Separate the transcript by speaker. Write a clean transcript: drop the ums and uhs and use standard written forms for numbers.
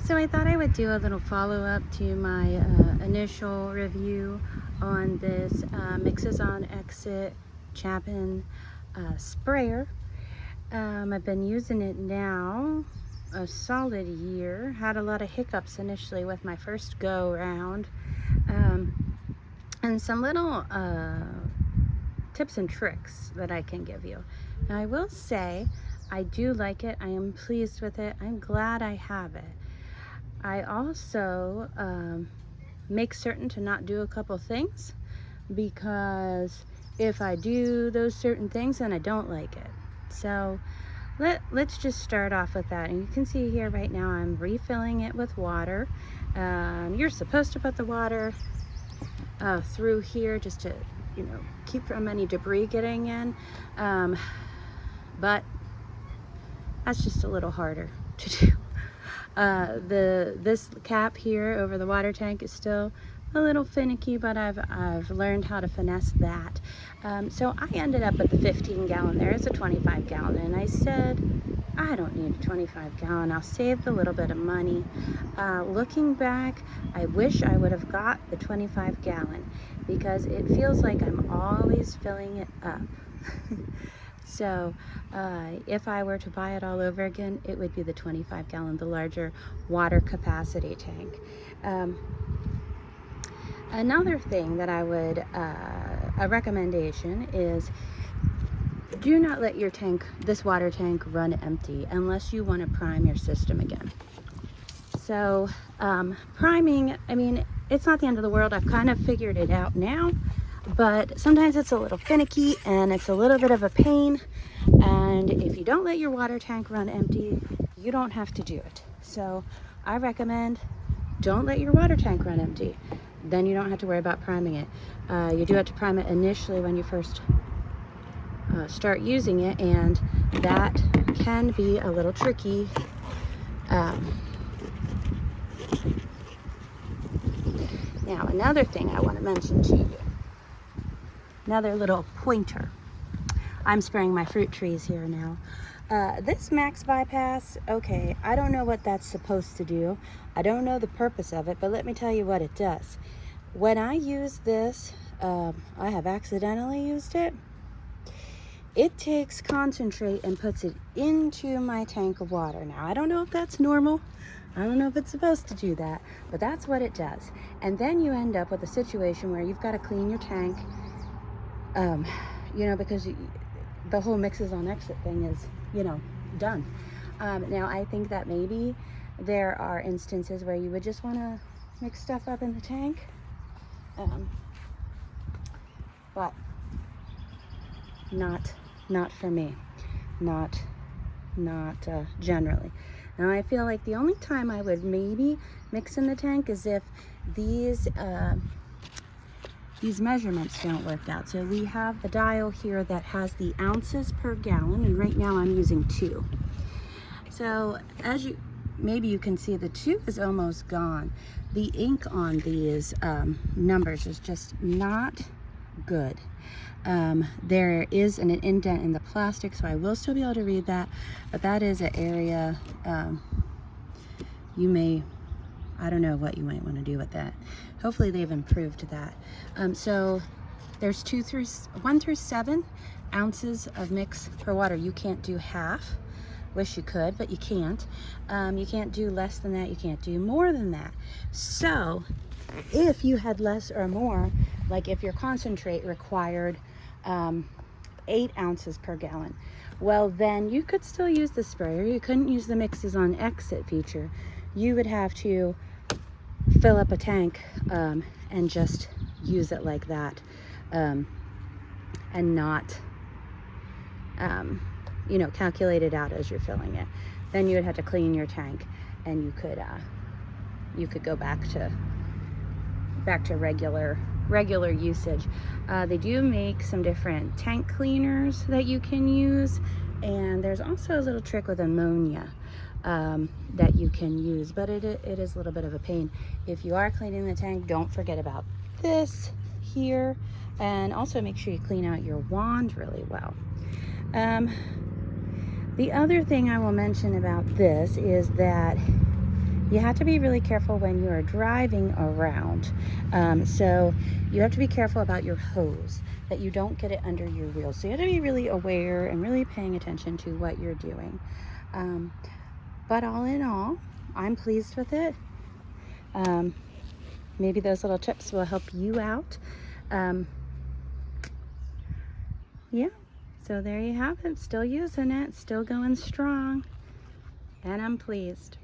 Speaker 1: So I thought I would do a little follow-up to my initial review on this Mixes on Exit Chapin sprayer. I've been using it now a solid year. Had a lot of hiccups initially with my first go round, and some little tips and tricks that I can give you. Now I will say I do like it. I am pleased with it. I'm glad I have it. I also make certain to not do a couple things, because if I do those certain things, then I don't like it. So let's just start off with that. And you can see here right now I'm refilling it with water. You're supposed to put the water through here just to, keep from any debris getting in, but that's just a little harder to do. This cap here over the water tank is still a little finicky, but I've learned how to finesse that. So I ended up with the 15 gallon. There is a 25 gallon, and I said I don't need a 25 gallon. I'll save the little bit of money. Looking back, I wish I would have got the 25 gallon, because it feels like I'm always filling it up. So if I were to buy it all over again, it would be the 25 gallon, the larger water capacity tank. Another thing that I would, a recommendation is, do not let your tank, this water tank, run empty unless you want to prime your system again. So priming, I mean, it's not the end of the world. I've kind of figured it out now, but sometimes it's a little finicky and it's a little bit of a pain. And if you don't let your water tank run empty, you don't have to do it. So I recommend, don't let your water tank run empty. Then you don't have to worry about priming it. You do have to prime it initially when you first start using it, and that can be a little tricky. Now, another thing I want to mention to you, another little pointer. I'm spraying my fruit trees here now. This max bypass, okay, I don't know what that's supposed to do. I don't know the purpose of it, but let me tell you what it does. When I use this, I have accidentally used it. It takes concentrate and puts it into my tank of water. Now, I don't know if that's normal. I don't know if it's supposed to do that, but that's what it does. And then you end up with a situation where you've got to clean your tank, because the whole Mixes on Exit thing is, done. Now, I think that maybe there are instances where you would just want to mix stuff up in the tank, but not for me, not generally. Now, I feel like the only time I would maybe mix in the tank is if these measurements don't work out. So we have the dial here that has the ounces per gallon, and right now I'm using 2. So as maybe you can see, the 2 is almost gone. The ink on these numbers is just not good. There is an indent in the plastic, so I will still be able to read that, but that is an area I don't know what you might want to do with that. Hopefully they've improved that. So there's 1 through 7 ounces of mix per water. You can't do half. Wish you could, but you can't. You can't do less than that. You can't do more than that. So if you had less or more, like if your concentrate required 8 ounces per gallon, well, then you could still use the sprayer. You couldn't use the Mixes on Exit feature. You would have to fill up a tank and just use it like that, and not calculate it out as you're filling it. Then you would have to clean your tank, and you could go back to regular usage. They do make some different tank cleaners that you can use, and there's also a little trick with ammonia that you can use, but it is a little bit of a pain. If you are cleaning the tank, don't forget about this here, and also make sure you clean out your wand really well. The other thing I will mention about this is that You have to be really careful when you are driving around. So you have to be careful about your hose, that you don't get it under your wheels. So you have to be really aware and really paying attention to what you're doing. But all in all, I'm pleased with it. Maybe those little tips will help you out. Yeah, so there you have it. Still using it, still going strong, and I'm pleased.